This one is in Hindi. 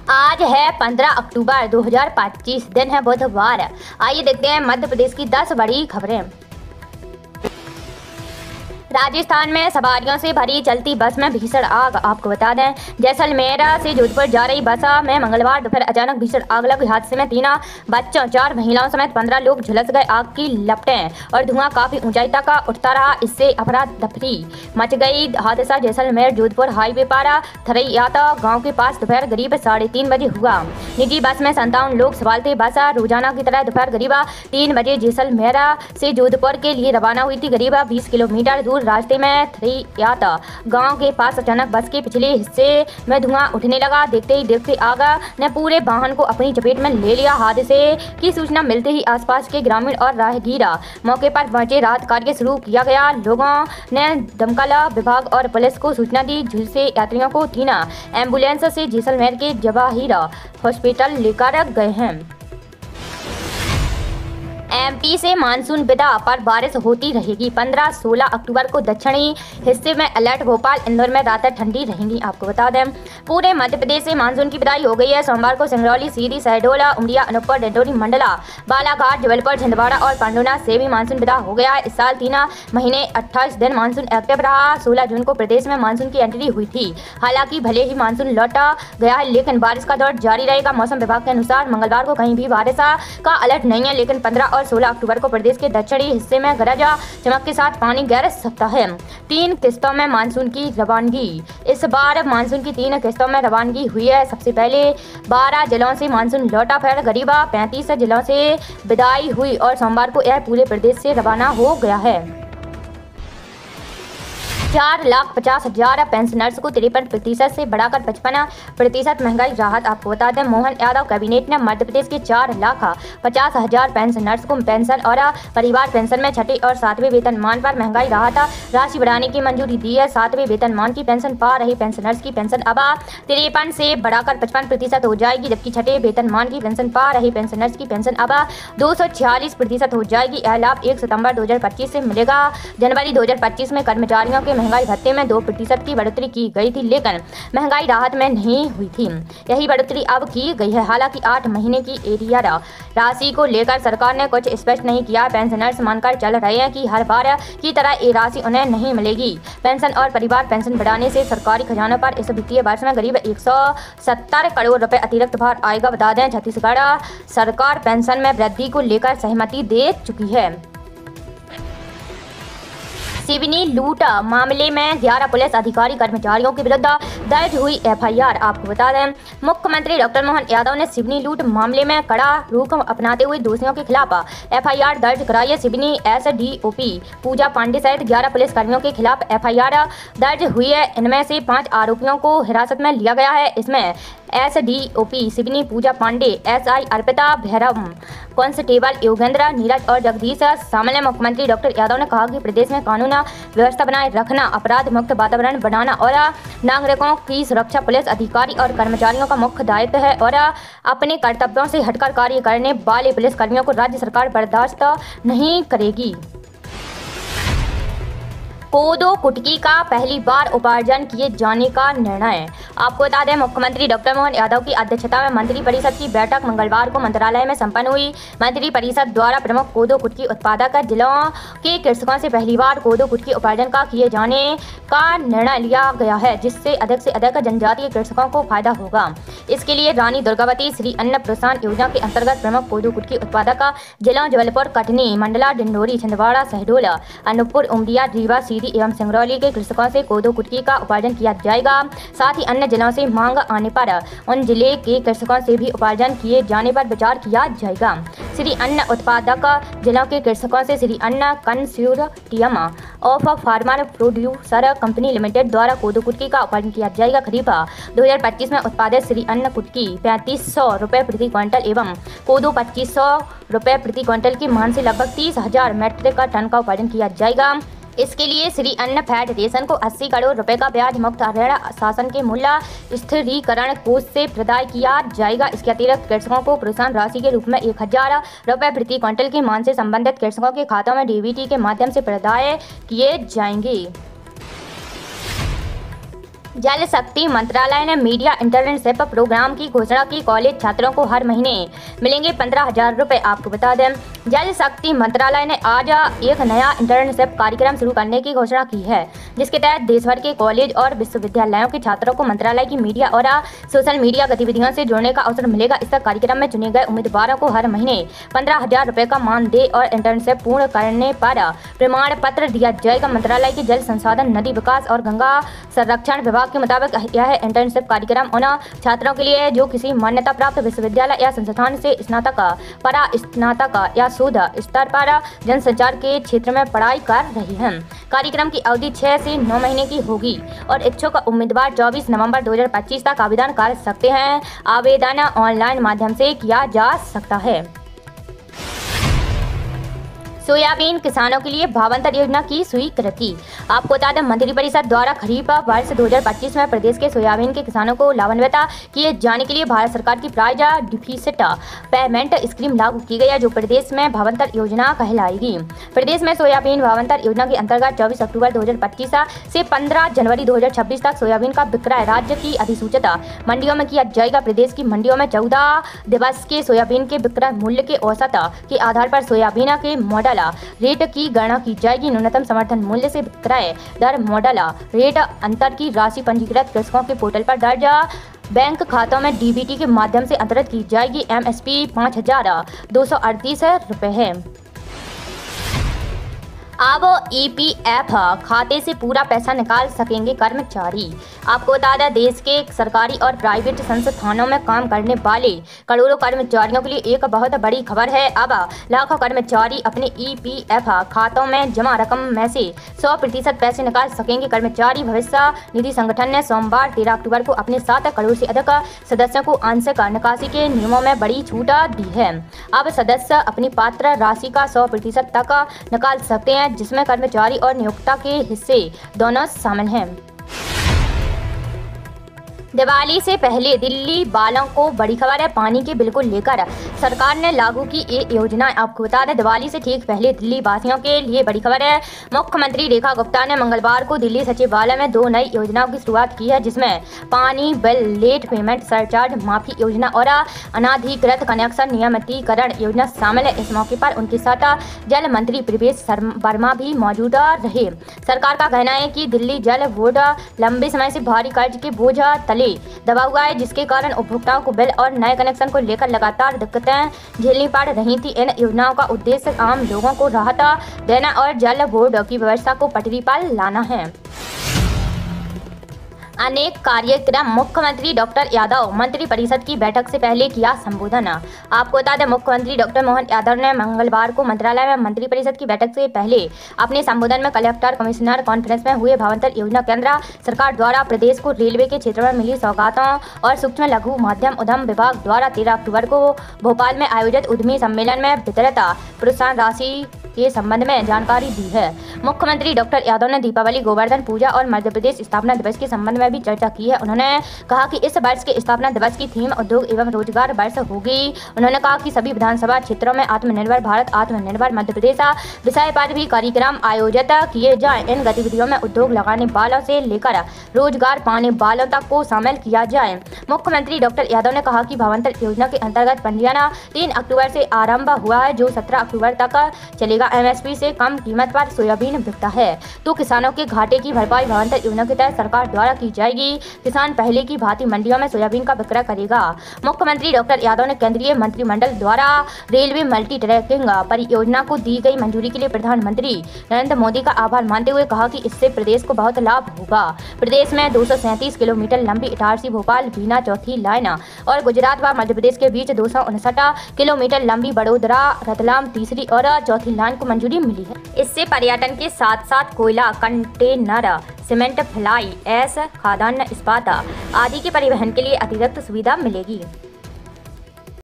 आज है 15 अक्टूबर 2025, दिन है बुधवार। आइए देखते हैं मध्य प्रदेश की 10 बड़ी खबरें। राजस्थान में सवारियों से भरी चलती बस में भीषण आग। आपको बता दें, जैसलमेर से जोधपुर जा रही बस में मंगलवार दोपहर अचानक भीषण आग लगी। हादसे में 3 बच्चों, 4 महिलाओं समेत 15 लोग झुलस गए। आग की लपटें और धुआं काफी ऊंचाई तक उठता रहा। इससे अफरा तफरी मच गई। हादसा जैसलमेर जोधपुर हाईवे पर थरैयाता गांव के पास दोपहर करीब 3:30 बजे हुआ। निजी बस में 57 लोग सवार थे। बस रोजाना की तरह दोपहर करीब 3 बजे जैसलमेर से जोधपुर के लिए रवाना हुई थी। करीब 20 किलोमीटर दूर रास्ते में थरैयाता गांव के पास अचानक बस के पिछले हिस्से में धुआं उठने लगा। देखते ही देखते आग ने पूरे वाहन को अपनी चपेट में ले लिया। हादसे की सूचना मिलते ही आसपास के ग्रामीण और राहगीर मौके पर पहुंचे। राहत कार्य शुरू किया गया। लोगों ने दमकल विभाग और पुलिस को सूचना दी। झुलसे यात्रियों को 3 एम्बुलेंस से जैसलमेर के जवाहिर हॉस्पिटल लेकर गए हैं। एमपी से मानसून विदा पर बारिश होती रहेगी। 15-16 अक्टूबर को दक्षिणी हिस्से में अलर्ट। भोपाल इंदौर में रातें ठंडी रहेंगी। आपको बता दें, पूरे मध्य प्रदेश से मानसून की विदाई हो गई है। सोमवार को सिंगरौली, सीधी, शहडोल, उमरिया, अनूपपुर, डिंडोरी, मंडला, बालाघाट, जबलपुर, छिंदवाड़ा और पांडुना से भी मानसून विदा हो गया है। इस साल 3 महीने 28 दिन मानसून एक्टिव रहा। 16 जून को प्रदेश में मानसून की एंट्री हुई थी। हालांकि भले ही मानसून लौटा गया है, लेकिन बारिश का दौर जारी रहेगा। मौसम विभाग के अनुसार मंगलवार को कहीं भी बारिश का अलर्ट नहीं है, लेकिन 15 और 16 अक्टूबर को प्रदेश के दक्षिणी हिस्से में गरज चमक के साथ पानी गिर सकता है। 3 किस्तों में मानसून की रवानगी। इस बार मानसून की 3 किस्तों में रवानगी हुई है। सबसे पहले 12 जिलों से मानसून लौटा, फिर करीब 35 जिलों से विदाई हुई और सोमवार को यह पूरे प्रदेश से रवाना हो गया है। 4,50,000 पेंशनर्स को 53% से बढ़ाकर 55% महंगाई राहत। आपको बता दें, मोहन यादव कैबिनेट ने मध्य प्रदेश के 4,50,000 पेंशनर्स को पेंशन और परिवार पेंशन में 6ठे और 7वें वेतनमान पर महंगाई राहत राशि बढ़ाने की मंजूरी दी है। 7वें वेतनमान की पेंशन पा रहे पेंशनर्स की पेंशन अब 53 से बढ़ाकर 55% हो जाएगी, जबकि 6ठे वेतनमान की पेंशन पा रहे पेंशनर्स की पेंशन अब 246% हो जाएगी। यह लाभ 1 सितंबर 2025 से मिलेगा। जनवरी 2025 में कर्मचारियों के महंगाई भत्ते में 2% की बढ़ोतरी की गई थी, लेकिन महंगाई राहत में नहीं हुई थी। यही बढ़ोतरी अब की गई है। हालांकि 8 महीने की एरियर राशि को लेकर सरकार ने कुछ स्पष्ट नहीं किया। पेंशनर्स मानकर चल रहे हैं कि हर बार की तरह ये राशि उन्हें नहीं मिलेगी। पेंशन और परिवार पेंशन बढ़ाने से सरकारी खजाने पर इस वित्तीय वर्ष में करीब 170 करोड़ रुपए अतिरिक्त भार आएगा। बता दें, छत्तीसगढ़ सरकार पेंशन में वृद्धि को लेकर सहमति दे चुकी है। सिवनी लूट मामले में 11 पुलिस अधिकारी कर्मचारियों के विरुद्ध दर्ज हुई एफआईआर। आपको बता दें, मुख्यमंत्री डॉक्टर मोहन यादव ने सिवनी लूट मामले में कड़ा रुख अपनाते हुए दोषियों के खिलाफ एफआईआर दर्ज कराई है। सिवनी एसडीओपी पूजा पांडे सहित 11 पुलिसकर्मियों के खिलाफ एफआईआर दर्ज हुई है। इनमें से 5 आरोपियों को हिरासत में लिया गया है। इसमें एसडीओपी सिवनी पूजा पांडे, एसआई अर्पिता भैरव, कांस्टेबल योगेंद्र, नीरज और जगदीश शामिल हैं। मुख्यमंत्री डॉक्टर यादव ने कहा कि प्रदेश में कानून व्यवस्था बनाए रखना, अपराध मुक्त वातावरण बनाना और नागरिकों की सुरक्षा पुलिस अधिकारी और कर्मचारियों का मुख्य दायित्व है और अपने कर्तव्यों से हटकर कार्य करने वाले पुलिस कर्मियों को राज्य सरकार बर्दाश्त नहीं करेगी। कोदो कुटकी का पहली बार उपार्जन किए जाने का निर्णय। आपको बता दें, मुख्यमंत्री डॉक्टर मोहन यादव की अध्यक्षता में मंत्रिपरिषद की बैठक मंगलवार को मंत्रालय में संपन्न हुई। मंत्रिपरिषद द्वारा प्रमुख कोदो कुटकी उत्पादक जिलों के कृषकों से पहली बार कोदो कुटकी उपार्जन का किए जाने का निर्णय लिया गया है, जिससे अधिक से अधिक जनजातीय कृषकों को फायदा होगा। इसके लिए रानी दुर्गावती श्री अन्न प्रोत्साहन योजना के अंतर्गत प्रमुख कोदो कुटकी उत्पादक जिलों जबलपुर, कटनी, मंडला, डिंडोरी, छिंदवाड़ा, शहडोल, अनूपपुर, उमरिया, रीवा, सीधी एवं सिंगरौली के कृषकों से कोदो कुटकी का उपार्जन किया जाएगा। साथ ही अन्य जिलों से मांग आने पर उन जिले के कृषकों से भी उपार्जन किए जाने पर विचार किया जाएगा। श्री अन्न उत्पादक जिलों के कृषकों से श्री अन्न consortium of farmer producer company limited द्वारा कोदो कुटकी का उपार्जन किया जाएगा। खरीफ 2025 में उत्पादित श्री अन्न कुटकी 3500 रुपये प्रति क्विंटल एवं कोदो 2500 रुपये प्रति क्विंटल की मान से लगभग 30,000 मीट्रिक टन का उपार्जन किया जाएगा। इसके लिए श्री अन्न फेडरेशन को 80 करोड़ रुपए का ब्याज मुक्त ऋण शासन के मूल्य स्थिरीकरण कोष से प्रदान किया जाएगा। इसके अतिरिक्त कृषकों को प्रोत्साहन राशि के रूप में 1,000 रुपये प्रति क्विंटल की मान से संबंधित कृषकों के खातों में डीबीटी के माध्यम से प्रदान किए जाएंगे। जल शक्ति मंत्रालय ने मीडिया इंटर्नशिप प्रोग्राम की घोषणा की। कॉलेज छात्रों को हर महीने मिलेंगे 15,000 रुपये। आपको बता दें, जल शक्ति मंत्रालय ने आज एक नया इंटर्नशिप कार्यक्रम शुरू करने की घोषणा की है, जिसके तहत देश भर के कॉलेज और विश्वविद्यालयों के छात्रों को मंत्रालय की मीडिया और सोशल मीडिया गतिविधियों से जुड़ने का अवसर मिलेगा। इस कार्यक्रम में चुने गए उम्मीदवारों को हर महीने 15,000 रुपये का मानदेय और इंटर्नशिप पूर्ण करने पर प्रमाण पत्र दिया जाएगा। मंत्रालय के जल संसाधन, नदी विकास और गंगा संरक्षण विभाग के मुताबिक यह इंटर्नशिप कार्यक्रम उन छात्रों के लिए जो किसी मान्यता प्राप्त विश्वविद्यालय या संस्थान से स्नातक, परास्नातक या शोध स्तर पर जनसंचार के क्षेत्र में पढ़ाई कर रही हैं। कार्यक्रम की अवधि 6 से 9 महीने की होगी और इच्छुक उम्मीदवार 24 नवंबर 2025 तक आवेदन कर सकते हैं। आवेदन ऑनलाइन माध्यम से किया जा सकता है। सोयाबीन किसानों के लिए भावांतर योजना की स्वीकृति। आपको बता दें, मंत्रिपरिषद द्वारा खरीफ वर्ष 2025 में प्रदेश के सोयाबीन के किसानों को लाभान्वित किए जाने के लिए भारत सरकार की प्राइज डिफिसिट पेमेंट स्कीम लागू की गई है, जो प्रदेश में भावांतर योजना कहलाएगी। प्रदेश में सोयाबीन भावांतर योजना के अंतर्गत 24 अक्टूबर 2025 से 15 जनवरी 2026 तक सोयाबीन का विक्रय राज्य की अधिसूचित मंडियों में किया जाएगा। प्रदेश की मंडियों में 14 दिवस के सोयाबीन के विक्रय मूल्य के औसत के आधार पर सोयाबीन के मॉडल रेट की गणना की जाएगी। न्यूनतम समर्थन मूल्य से विक्रय दर मॉडल रेट अंतर की राशि पंजीकृत कृषकों के पोर्टल पर दर्ज बैंक खातों में डीबीटी के माध्यम से अंतरित की जाएगी। एमएसपी 5,238 रुपये है। अब ईपीएफ खाते से पूरा पैसा निकाल सकेंगे कर्मचारी। आपको बता दें, देश के सरकारी और प्राइवेट संस्थानों में काम करने वाले करोड़ों कर्मचारियों के लिए एक बहुत बड़ी खबर है। अब लाखों कर्मचारी अपने ईपीएफ खातों में जमा रकम में से 100% पैसे निकाल सकेंगे। कर्मचारी भविष्य निधि संगठन ने सोमवार 13 अक्टूबर को अपने 7 करोड़ से अधिक सदस्यों को आंशिक निकासी के नियमों में बड़ी छूट दी है। अब सदस्य अपनी पात्र राशि का 100% तक निकाल सकते हैं, जिसमें कर्मचारी और नियोक्ता के हिस्से दोनों शामिल हैं। दिवाली से पहले दिल्ली वालों को बड़ी खबर है। पानी के बिल को लेकर सरकार ने लागू की ये योजना। आपको बता दें, दिवाली से ठीक पहले दिल्ली वासियों के लिए बड़ी खबर है। मुख्यमंत्री रेखा गुप्ता ने मंगलवार को दिल्ली सचिवालय में 2 नई योजनाओं की शुरुआत की है, जिसमें पानी बिल लेट पेमेंट सरचार्ज माफी योजना और अनाधिकृत कनेक्शन नियमितीकरण योजना शामिल है। इस मौके पर उनके साथ जल मंत्री प्रवेश वर्मा भी मौजूद रहे। सरकार का कहना है कि दिल्ली जल बोर्ड लंबे समय से भारी कर्ज के बोझ तले दबा हुआ है, जिसके कारण उपभोक्ताओं को बिल और नए कनेक्शन को लेकर लगातार दिक्कतें झेलनी पड़ रही थी। इन योजनाओं का उद्देश्य आम लोगों को राहत देना और जल बोर्ड की व्यवस्था को पटरी पर लाना है। अनेक कार्यक्रम। मुख्यमंत्री डॉक्टर यादव मंत्रिपरिषद की बैठक से पहले किया संबोधन। आपको बता दें, मुख्यमंत्री डॉक्टर मोहन यादव ने मंगलवार को मंत्रालय में मंत्रिपरिषद की बैठक से पहले अपने संबोधन में कलेक्टर कमिश्नर कॉन्फ्रेंस में हुए भावांतर योजना, केंद्र सरकार द्वारा प्रदेश को रेलवे के क्षेत्र में मिली सौगातों और सूक्ष्म लघु मध्यम उद्यम विभाग द्वारा 13 अक्टूबर को भोपाल में आयोजित उद्यमी सम्मेलन में वितरित प्रोत्साहन राशि के संबंध में जानकारी दी है। मुख्यमंत्री डॉक्टर यादव ने दीपावली, गोवर्धन पूजा और मध्य प्रदेश स्थापना दिवस के संबंध में भी चर्चा की है। उन्होंने कहा कि इस वर्ष के स्थापना दिवस की थीम उद्योग एवं रोजगार वर्ष होगी। उन्होंने कहा कि सभी विधानसभा क्षेत्रों में आत्मनिर्भर भारत, आत्मनिर्भर मध्य प्रदेश विषय पर भी कार्यक्रम आयोजित किए जाए। इन गतिविधियों में उद्योग लगाने वालों से लेकर रोजगार पाने वालों तक को शामिल किया जाए। मुख्यमंत्री डॉक्टर यादव ने कहा कि भावांतर योजना के अंतर्गत पंजीयन 3 अक्टूबर से आरंभ हुआ है, जो 17 अक्टूबर तक चलेगा। एमएसपी से कम कीमत पर सोयाबीन बिकता है तो किसानों के घाटे की भरपाई भावांतर योजना के तहत सरकार द्वारा की जाएगी। किसान पहले की भांति मंडियों में सोयाबीन का विक्रय करेगा। मुख्यमंत्री डॉक्टर यादव ने केंद्रीय मंत्रिमंडल द्वारा रेलवे मल्टी ट्रैकिंग परियोजना को दी गई मंजूरी के लिए प्रधानमंत्री नरेंद्र मोदी का आभार मानते हुए कहा कि इससे प्रदेश को बहुत लाभ होगा। प्रदेश में 237 किलोमीटर लंबी इटारसी भोपाल बीना चौथी लाइन और गुजरात व मध्य प्रदेश के बीच 259 किलोमीटर लंबी बड़ोदरा रतलाम तीसरी और चौथी लाइन को मंजूरी मिली है। इससे पर्यटन के साथ साथ कोयला, कंटेनर, सीमेंट, फ्लाई ऐश, खाद्यान्न, इस्पात आदि के परिवहन के लिए अतिरिक्त सुविधा मिलेगी।